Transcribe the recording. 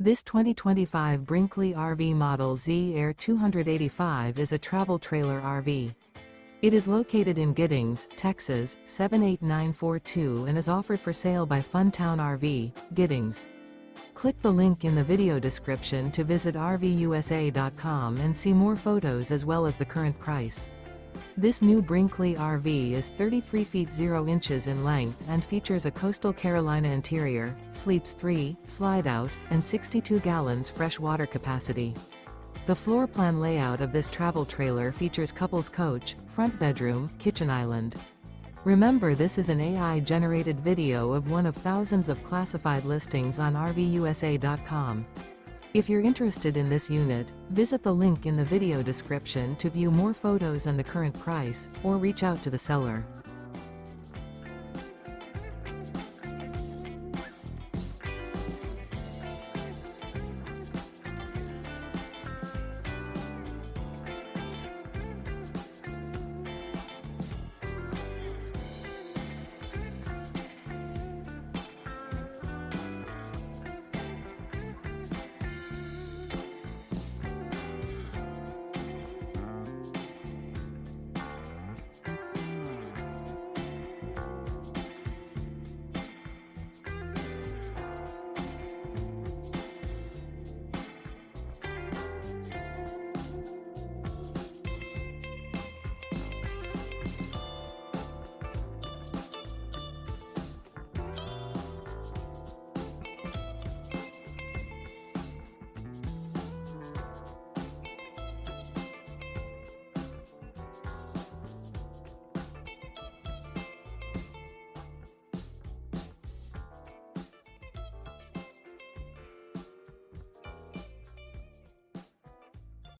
This 2025 Brinkley RV Model Z Air 285 is a travel trailer RV. It is located in Giddings, Texas, 78942 and is offered for sale by Funtown RV, Giddings. Click the link in the video description to visit RVUSA.com and see more photos as well as the current price. This new Brinkley RV is 33 feet 0 inches in length and features a coastal Carolina interior, sleeps 3, slide-out, and 62 gallons fresh water capacity. The floor plan layout of this travel trailer features couples coach, front bedroom, kitchen island. Remember, this is an AI-generated video of one of thousands of classified listings on RVUSA.com. If you're interested in this unit, visit the link in the video description to view more photos and the current price, or reach out to the seller.